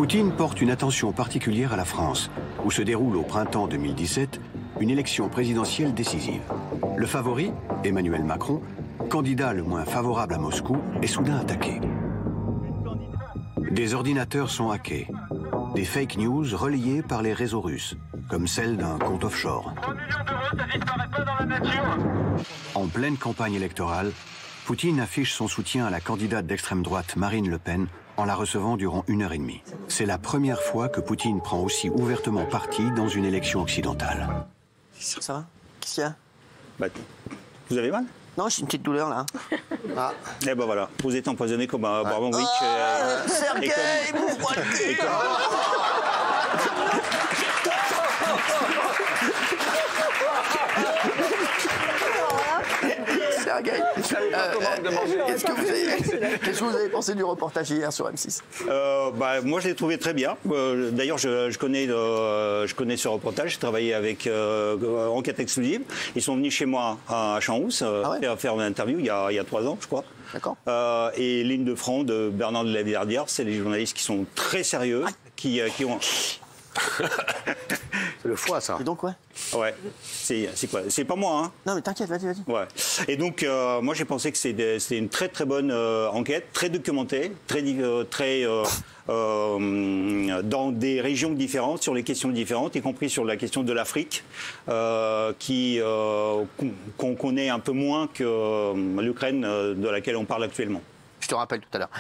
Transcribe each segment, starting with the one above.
Poutine porte une attention particulière à la France, où se déroule au printemps 2017 une élection présidentielle décisive. Le favori, Emmanuel Macron, candidat le moins favorable à Moscou, est soudain attaqué. Des ordinateurs sont hackés. Des fake news relayées par les réseaux russes, comme celle d'un compte offshore. 100 millions d'euros, ça disparaît pas dans la nature. En pleine campagne électorale, Poutine affiche son soutien à la candidate d'extrême droite Marine Le Pen en la recevant durant 1h30. C'est la première fois que Poutine prend aussi ouvertement parti dans une élection occidentale. Ça va? Qu'est-ce qu'il y a? Bah, vous avez mal? Non, j'ai une petite douleur là. Ah. Et ben voilà, vous êtes empoisonné comme un Abramovich. Sergueï, ouvre-moi le cul! Sergueï, qu'est-ce que vous avez pensé du reportage hier sur M6? Moi, je l'ai trouvé très bien. D'ailleurs, je connais ce reportage. J'ai travaillé avec Enquête Exclusive. Ils sont venus chez moi à Champs-Rousse faire une interview il y a 3 ans, je crois. D'accord. Et Ligne de front de Bernard de la Villardière, c'est des journalistes qui sont très sérieux, qui ont... C'est le foie, ça. Et donc, ouais. Ouais. C'est quoi? C'est pas moi, hein. Non, mais t'inquiète, vas-y. Ouais. Et donc, moi, j'ai pensé que c'était une très très bonne enquête, très documentée, dans des régions différentes, sur les questions différentes, y compris sur la question de l'Afrique, qu'on connaît un peu moins que l'Ukraine, de laquelle on parle actuellement. Je te rappelle tout à l'heure.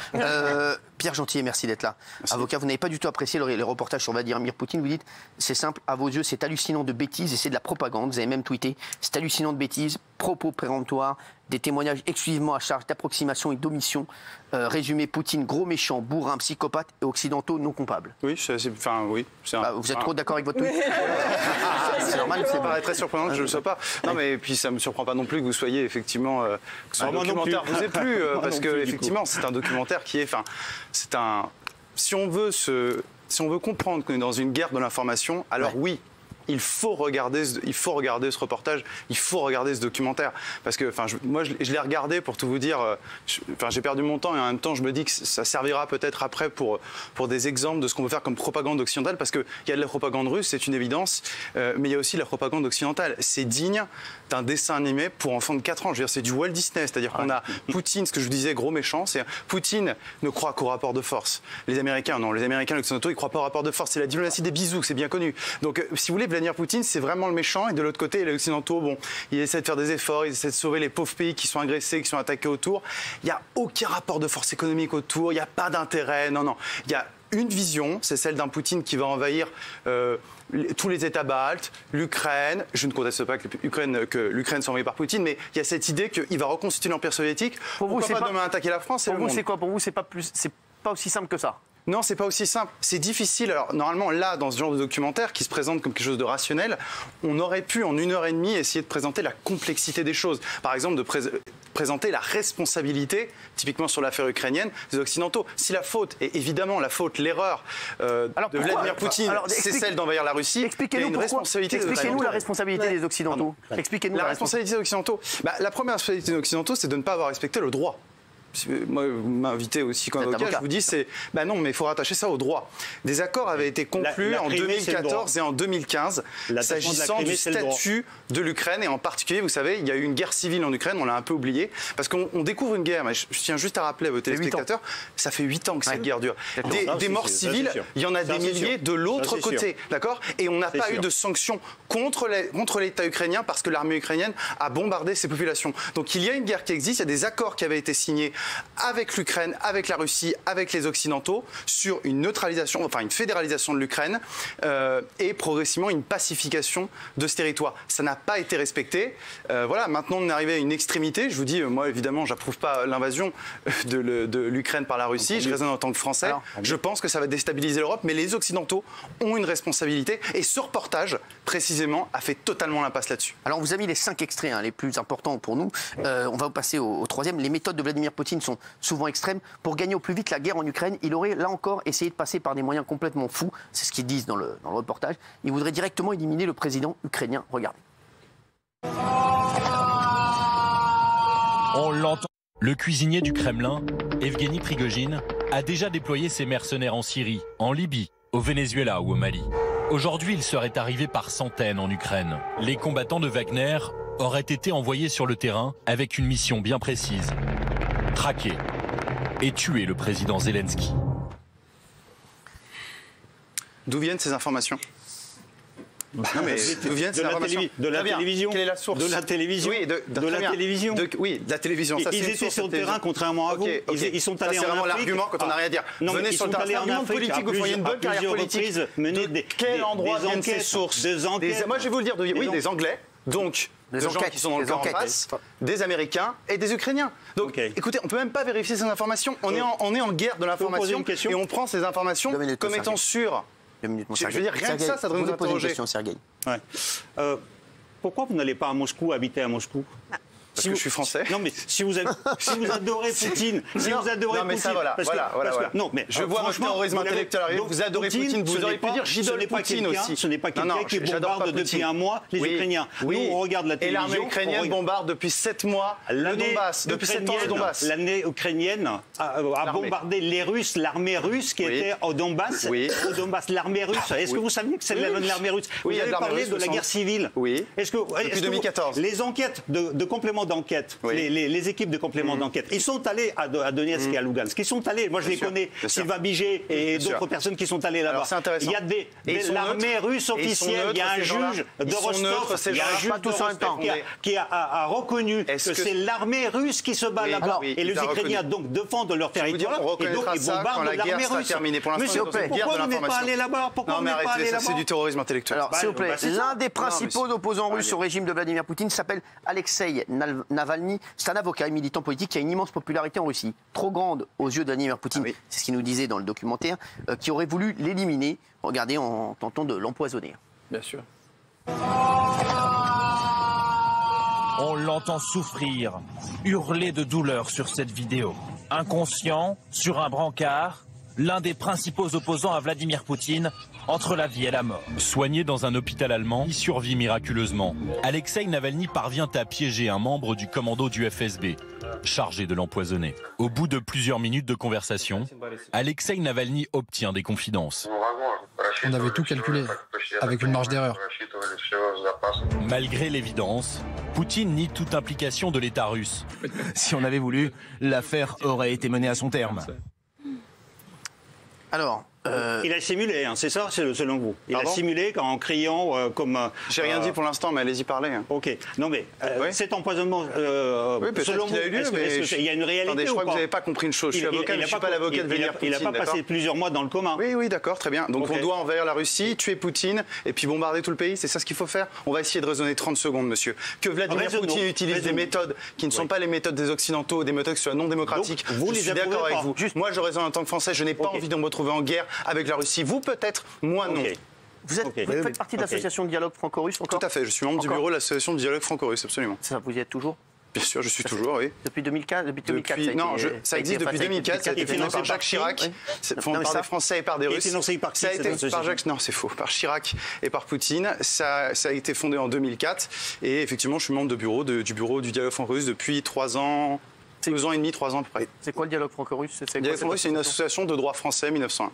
Pierre Gentillet, merci d'être là. Merci. Avocat, vous n'avez pas du tout apprécié les reportages sur Vladimir Poutine. Vous dites, c'est simple, à vos yeux, c'est hallucinant de bêtises et c'est de la propagande. Vous avez même tweeté, c'est hallucinant de bêtises, propos péremptoires, des témoignages exclusivement à charge d'approximation et d'omission. Résumé, Poutine, gros méchant, bourrin, psychopathe et occidentaux non coupables. Oui, vous êtes trop d'accord avec votre tweet? C'est normal. Ça paraît très surprenant que je ne le sois pas. Non, mais puis ça ne me surprend pas non plus que vous soyez effectivement... que ce documentaire vous ait plu, parce que effectivement, c'est un documentaire qui est... Si on veut comprendre qu'on est dans une guerre de l'information, alors oui, il faut regarder ce reportage, il faut regarder ce documentaire. Parce que moi, je l'ai regardé pour tout vous dire. J'ai perdu mon temps et en même temps, je me dis que ça servira peut-être après pour des exemples de ce qu'on peut faire comme propagande occidentale. Parce qu'il y a de la propagande russe, c'est une évidence, mais il y a aussi la propagande occidentale. C'est digne d'un dessin animé pour enfants de 4 ans. Je veux dire, c'est du Walt Disney. C'est-à-dire qu'on a Poutine, ce que je vous disais, gros méchant, c'est Poutine ne croit qu'au rapport de force. Les Américains, non. Les Américains, les Occidentaux, ils ne croient pas au rapport de force. C'est la diplomatie des bisous, c'est bien connu. Donc, si vous voulez, Vladimir Poutine, c'est vraiment le méchant, et de l'autre côté, les Occidentaux, bon, ils essaient de faire des efforts, ils essaient de sauver les pauvres pays qui sont agressés, qui sont attaqués autour. Il n'y a aucun rapport de force économique autour, il n'y a pas d'intérêt, non. Il y a une vision, c'est celle d'un Poutine qui va envahir tous les États baltes, l'Ukraine. Je ne conteste pas que l'Ukraine soit envahie par Poutine, mais il y a cette idée qu'il va reconstituer l'Empire soviétique. Pour vous, pourquoi pas demain attaquer la France? Pour vous, c'est quoi? Pour vous, c'est pas aussi simple que ça? Non, c'est pas aussi simple. C'est difficile. Alors, normalement, là, dans ce genre de documentaire qui se présente comme quelque chose de rationnel, on aurait pu, en 1h30, essayer de présenter la complexité des choses. Par exemple, de présenter la responsabilité, typiquement sur l'affaire ukrainienne, des Occidentaux. Si la faute, et évidemment l'erreur de Vladimir Poutine, c'est celle d'envahir la Russie, il y a une responsabilité. Expliquez-nous la responsabilité des Occidentaux. Expliquez-nous la responsabilité des Occidentaux. La première responsabilité des Occidentaux, c'est de ne pas avoir respecté le droit. Moi, vous m'invitez aussi comme avocat, je vous dis, non, mais il faut rattacher ça au droit. Des accords avaient été conclus en 2014 et en 2015, s'agissant du statut de l'Ukraine, et en particulier, vous savez, il y a eu une guerre civile en Ukraine, on l'a un peu oublié, parce qu'on découvre une guerre, mais je tiens juste à rappeler à vos téléspectateurs, ça fait 8 ans que cette guerre dure. Des morts civiles, il y en a des milliers de l'autre côté, d'accord? Et on n'a pas eu de sanctions contre l'État ukrainien, parce que l'armée ukrainienne a bombardé ces populations. Donc il y a une guerre qui existe, il y a des accords qui avaient été signés avec l'Ukraine, avec la Russie, avec les Occidentaux, sur une neutralisation, enfin une fédéralisation de l'Ukraine et progressivement une pacification de ce territoire. Ça n'a pas été respecté. Voilà, maintenant on est arrivé à une extrémité. Je vous dis, moi évidemment, j'approuve pas l'invasion de l'Ukraine par la Russie. Je raisonne en tant que Français. Je pense que ça va déstabiliser l'Europe, mais les Occidentaux ont une responsabilité. Et ce reportage, précisément, a fait totalement l'impasse là-dessus. Alors, on vous a mis les 5 extraits les plus importants pour nous. On va passer au troisième. Les méthodes de Vladimir Poutine sont souvent extrêmes. Pour gagner au plus vite la guerre en Ukraine, il aurait, là encore, essayé de passer par des moyens complètement fous. C'est ce qu'ils disent dans le reportage. Il voudrait directement éliminer le président ukrainien. Regardez. On l'entend. Le cuisinier du Kremlin, Evgeny Prigojine, a déjà déployé ses mercenaires en Syrie, en Libye, au Venezuela ou au Mali. Aujourd'hui, il serait arrivé par centaines en Ukraine. Les combattants de Wagner auraient été envoyés sur le terrain avec une mission bien précise. Traquer et tuer le président Zelensky. D'où viennent ces informations? Non mais d'où viennent ces informations? De la télévision. Quelle est la source? De la télévision. Oui, de la télévision. Oui, de la télévision. Ça, ils étaient sur le terrain, contrairement à vous. Ils sont allés en Afrique. C'est vraiment l'argument quand on n'a rien à dire. Non, venez ils sur le sont allés terrain. en Afrique. Vous feriez une bonne carrière politique. De quel endroit viennent ces sources? Moi, je vais vous le dire. Oui, des Anglais. Donc, des gens qui sont dans le camp en face, des Américains et des Ukrainiens. Donc, écoutez, on ne peut même pas vérifier ces informations. On est en guerre de l'information et on prend ces informations comme étant sûres. Je veux dire, rien que ça devrait nous interroger. Ouais. Pourquoi vous n'allez pas à Moscou, habiter à Moscou? Parce que je suis français. Non, mais si vous adorez Poutine, non, mais ça, voilà. Non, mais je vois votre terrorisme intellectuel arriver. Vous adorez Poutine, vous auriez pu dire j'idole Poutine aussi. Ce n'est pas quelqu'un qui bombarde depuis un mois les Ukrainiens. Nous, on regarde la télévision. Et l'armée ukrainienne bombarde depuis 7 mois le Donbass. Depuis 7 ans le Donbass. L'armée ukrainienne a bombardé les Russes, l'armée russe qui était au Donbass. Au Donbass, l'armée russe. Est-ce que vous saviez que c'est l'armée russe? Vous avez parlé de la guerre civile. Oui. Depuis 2014. Les enquêtes de complément d'enquête, les équipes de complément d'enquête, ils sont allés à Donetsk et à Lugansk. Ils sont allés, moi je les connais, Sylvain Biget et d'autres personnes qui sont allés là-bas. Il y a l'armée russe officielle, il y a un juge de Rostov, il y a un juge de Rostov qui a reconnu que c'est l'armée russe qui se bat là-bas. Et les Ukrainiens donc défendent leur territoire et donc ils bombardent l'armée russe. Monsieur, pourquoi vous n'êtes pas allé là-bas? Pourquoi vous n'êtes pas allé là-bas? C'est du terrorisme intellectuel. Alors, s'il vous plaît, l'un des principaux opposants russes au régime de Vladimir Poutine s'appelle Alexei Navalny. C'est un avocat et militant politique qui a une immense popularité en Russie. Trop grande aux yeux de Vladimir Poutine, c'est ce qu'il nous disait dans le documentaire, qui aurait voulu l'éliminer, regardez, en tentant de l'empoisonner. Bien sûr. On l'entend souffrir, hurler de douleur sur cette vidéo. Inconscient, sur un brancard, l'un des principaux opposants à Vladimir Poutine, entre la vie et la mort. Soigné dans un hôpital allemand, il survit miraculeusement. Alexei Navalny parvient à piéger un membre du commando du FSB, chargé de l'empoisonner. Au bout de plusieurs minutes de conversation, Alexei Navalny obtient des confidences. On avait tout calculé, avec une marge d'erreur. Malgré l'évidence, Poutine nie toute implication de l'État russe. Si on avait voulu, l'affaire aurait été menée à son terme. Alors, il a simulé, hein, c'est ça, selon vous? Il a simulé en criant comme... J'ai rien dit pour l'instant, mais allez-y parler. Hein. Ok. Non, mais cet empoisonnement, selon vous, il y a une réalité? Attendez, je crois ou que vous n'avez pas compris une chose. Je suis avocat, mais je ne suis pas l'avocat de Vladimir Poutine. Il n'a pas passé plusieurs mois dans le coma. Oui, d'accord, très bien. Donc on doit envahir la Russie, tuer Poutine et puis bombarder tout le pays. C'est ça ce qu'il faut faire? On va essayer de raisonner 30 secondes, monsieur. Que Vladimir Poutine utilise des méthodes qui ne sont pas les méthodes des Occidentaux, des méthodes qui soient non démocratiques. Je suis d'accord avec vous. Moi, je raisonne en tant que Français. Je n'ai pas envie de me retrouver en guerre avec la Russie. Vous peut-être, moi non. Vous faites partie de l'association de dialogue franco-russe encore? Tout à fait, je suis membre du bureau de l'association de dialogue franco-russe, absolument. Ça, vous y êtes toujours? Bien sûr, je suis toujours, oui. Depuis 2004, non, ça existe depuis 2004, ça a été financé par Jacques Chirac, fondé par des Français et par des Russes. Financé par ça a été par Jacques, non, c'est faux, par Chirac et par Poutine. Ça a été fondé en 2004 et effectivement, je suis membre du bureau du dialogue franco-russe depuis 3 ans. 2 ans et demi, 3 ans à peu près. C'est quoi le dialogue franco-russe? Le dialogue franco-russe, c'est une association de droit français 1901.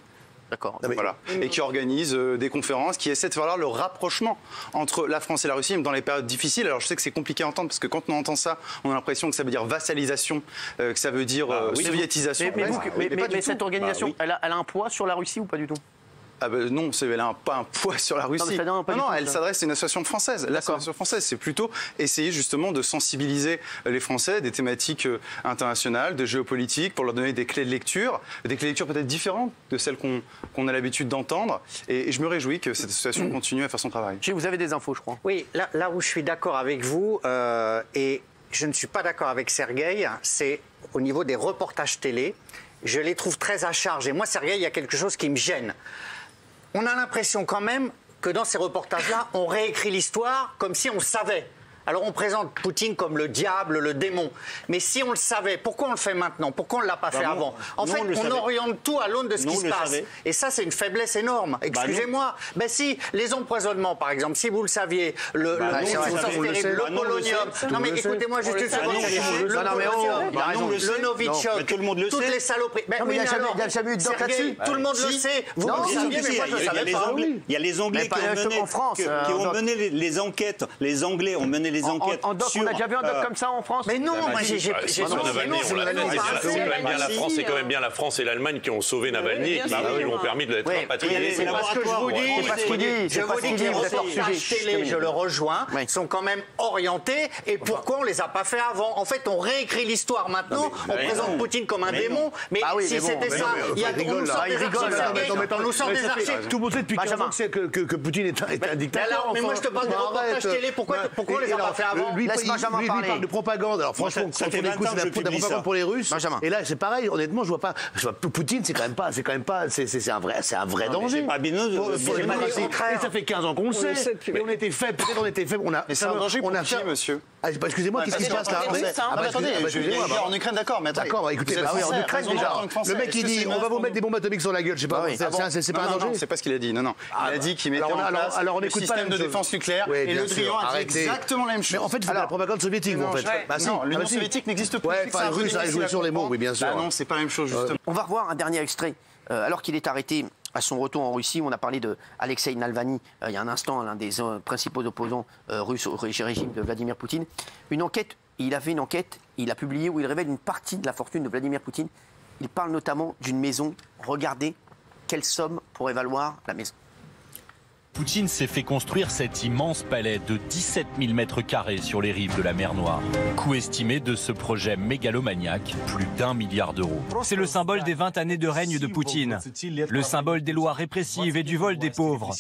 D'accord. Voilà. Et qui organise des conférences, qui essaie de faire le rapprochement entre la France et la Russie, même dans les périodes difficiles. Alors je sais que c'est compliqué à entendre, parce que quand on entend ça, on a l'impression que ça veut dire vassalisation, que ça veut dire soviétisation. Mais cette organisation, elle a un poids sur la Russie ou pas du tout? Non, elle n'a pas un poids sur la Russie. Non, elle s'adresse à une association française. L'association française, c'est plutôt essayer justement de sensibiliser les Français des thématiques internationales, de géopolitique, pour leur donner des clés de lecture peut-être différentes de celles qu'on a l'habitude d'entendre. Et je me réjouis que cette association continue à faire son travail. Vous avez des infos, je crois. Oui, là où je suis d'accord avec vous, et je ne suis pas d'accord avec Sergueï, c'est au niveau des reportages télé. Je les trouve très à charge. Et moi, Sergueï, il y a quelque chose qui me gêne. On a l'impression quand même que dans ces reportages-là, on réécrit l'histoire comme si on savait. Alors on présente Poutine comme le diable, le démon. Mais si on le savait, pourquoi on le fait maintenant? Pourquoi on ne l'a pas fait avant? En fait, on oriente tout à l'aune de ce qui se passe. Et ça, c'est une faiblesse énorme. Excusez-moi. Ben si, les empoisonnements, par exemple, si vous le saviez, le polonium. Non mais écoutez-moi juste une seconde. Le polonium, le Novichok, toutes les saloperies. Mais il n'y a jamais eu de doc là-dessus. Tout le monde le sait. Vous le saviez, mais moi je ne savais pas. Il y a les Anglais qui ont mené les enquêtes. Les Anglais ont mené les enquêtes. En doc, on a déjà vu un doc comme ça en France? Mais non, moi j'ai c'est quand même bien la France et l'Allemagne qui ont sauvé Navalny et qui lui ont permis de l'être rapatrié. C'est pas ce que je vous dis. Je vous dis que les reportages télé, je le rejoins, sont quand même orientés. Et pourquoi on les a pas fait avant? En fait, on réécrit l'histoire maintenant. On présente Poutine comme un démon. Mais si c'était ça, on nous sort des archives. Tout le monde sait depuis 15 ans que Poutine est un dictateur. Mais moi je te parle des reportages télé. Pourquoi on les a pas fait avant? Lui, il parle de propagande. Alors franchement, ça fait 20 ans que je publie ça pour les Russes. Et là, c'est pareil. Honnêtement, je vois pas. Poutine, c'est quand même pas. C'est un vrai danger. Et ça fait 15 ans qu'on le sait. Et on était faibles. Peut-être on était faibles. Mais c'est un danger pour qui, monsieur? Excusez-moi, qu'est-ce qui se passe là? Attendez, en Ukraine, d'accord, mais d'accord, écoutez, en Ukraine déjà. Le mec il dit on va vous mettre des bombes atomiques sur la gueule, je sais pas. C'est pas un danger? Non, c'est pas ce qu'il a dit. Non. Il a dit qu'il mettait en place le système de défense nucléaire. Et Le Drian a dit exactement la même chose. Mais en fait, c'est la propagande soviétique, en fait. Non, l'Union soviétique n'existe plus. Ouais, les Russes a joué sur les mots, oui, bien sûr. Non, c'est pas la même chose, justement. On va revoir un dernier extrait. Alors qu'il est arrêté à son retour en Russie, on a parlé de Alexei Navalny il y a un instant, l'un des principaux opposants russes au régime de Vladimir Poutine. Il a fait une enquête, il a publié où il révèle une partie de la fortune de Vladimir Poutine. Il parle notamment d'une maison. Regardez quelle somme pourrait valoir la maison. Poutine s'est fait construire cet immense palais de 17 000 mètres carrés sur les rives de la mer Noire. Coût estimé de ce projet mégalomaniaque, plus d'1 milliard d'euros. C'est le symbole des 20 années de règne de Poutine, le symbole des lois répressives et du vol des pauvres,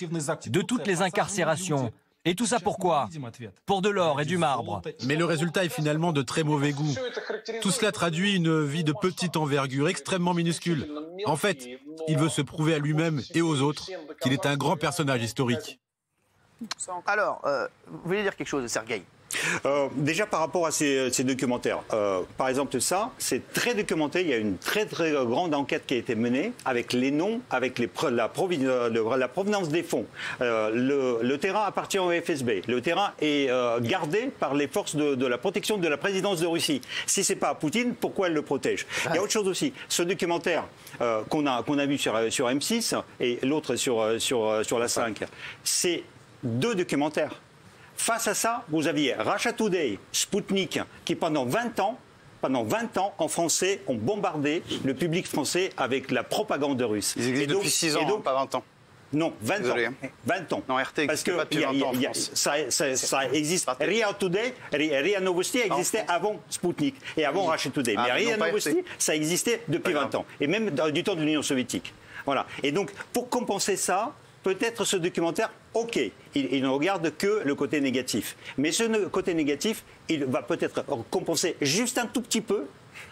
de toutes les incarcérations. Et tout ça pourquoi? Pour de l'or et du marbre. Mais le résultat est finalement de très mauvais goût. Tout cela traduit une vie de petite envergure, extrêmement minuscule. En fait, il veut se prouver à lui-même et aux autres qu'il est un grand personnage historique. Alors, vous voulez dire quelque chose, Sergueï? Déjà par rapport à ces documentaires, par exemple ça, c'est très documenté, il y a une très grande enquête qui a été menée avec les noms, avec la provenance des fonds. Le terrain appartient au FSB, le terrain est gardé par les forces de la protection de la présidence de Russie. Si c'est pas Poutine, pourquoi elle le protège? Il y a autre chose aussi, ce documentaire qu'on a vu sur M6 et l'autre sur la 5, c'est 2 documentaires. Face à ça, vous aviez Russia Today, Sputnik, qui pendant 20 ans, en français, ont bombardé le public français avec la propagande russe. Ils existent depuis 6 ans, pas 20 ans. Non, 20 ans. 20 ans. Non, RT n'existait pas depuis 20 ans en France. Ça existe. RIA Today, RIA Novosti existait avant Sputnik et avant Russia Today. Mais RIA Novosti, ça existait depuis 20 ans. Et même du temps de l'Union soviétique. Voilà. Et donc, pour compenser ça, peut-être ce documentaire, ok, il ne regarde que le côté négatif. Mais ce côté négatif, il va peut-être compenser juste un tout petit peu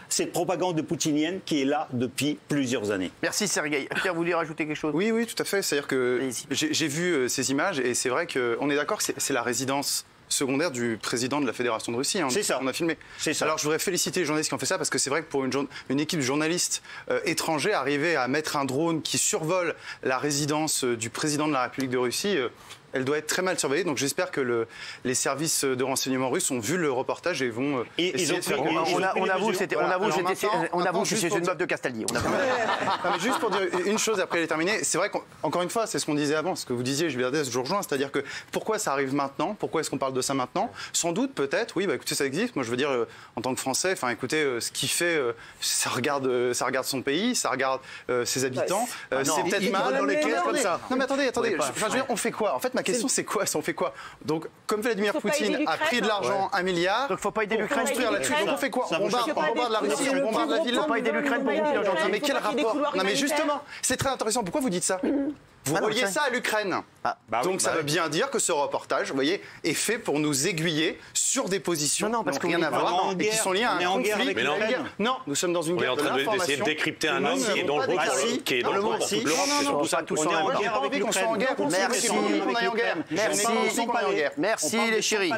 cette propagande poutinienne qui est là depuis plusieurs années. Merci Sergueï. Pierre, vous voulez rajouter quelque chose? Oui, tout à fait. C'est-à-dire que j'ai vu ces images et c'est vrai qu'on est d'accord que c'est la résidence secondaire du président de la Fédération de Russie. C'est ça. On a filmé. C'est ça. Alors je voudrais féliciter les journalistes qui ont fait ça parce que c'est vrai que pour une équipe de journalistes étrangers, arriver à mettre un drone qui survole la résidence du président de la République de Russie, elle doit être très mal surveillée. Donc j'espère que les services de renseignement russes ont vu le reportage et vont essayer de faire... On avoue que c'est une meuf de Castaldi. Non, mais juste pour dire une chose, après elle est terminée, c'est vrai qu'encore une fois, c'est ce qu'on disait avant, ce que vous disiez, Gilles Verdès, je vous rejoins, c'est-à-dire que pourquoi ça arrive maintenant? Pourquoi est-ce qu'on parle de ça maintenant? Sans doute, peut-être, oui, écoutez, ça existe. Moi, je veux dire, en tant que Français, écoutez, ce qu'il fait, ça regarde son pays, ça regarde ses habitants. C'est peut-être mal. Dans les caisses comme ça. Non, mais attendez. Je veux dire, on fait quoi? En fait, ma question, c'est quoi? On fait quoi? Donc, comme Vladimir Poutine a pris de l'argent, 1 milliard, donc faut pas aider l'Ukraine. Construire là-dessus. Donc on fait quoi? On bombarde la Russie, on bombarde la ville. Faut pas aider l'Ukraine pour vous dire. Mais quel rapport? Non, mais justement, c'est très intéressant. Pourquoi vous dites ça? Vous reliez ça à l'Ukraine. Donc ça veut bien dire que ce reportage, vous voyez, est fait pour nous aiguiller sur des positions qui n'ont rien à voir et qui sont liées à un conflit. Non, nous sommes dans une guerre de l'information. On est en train d'essayer de décrypter un homme qui est dangereux pour l'Europe. C'est surtout ça. On est en guerre avec l'Ukraine. Merci les chéris.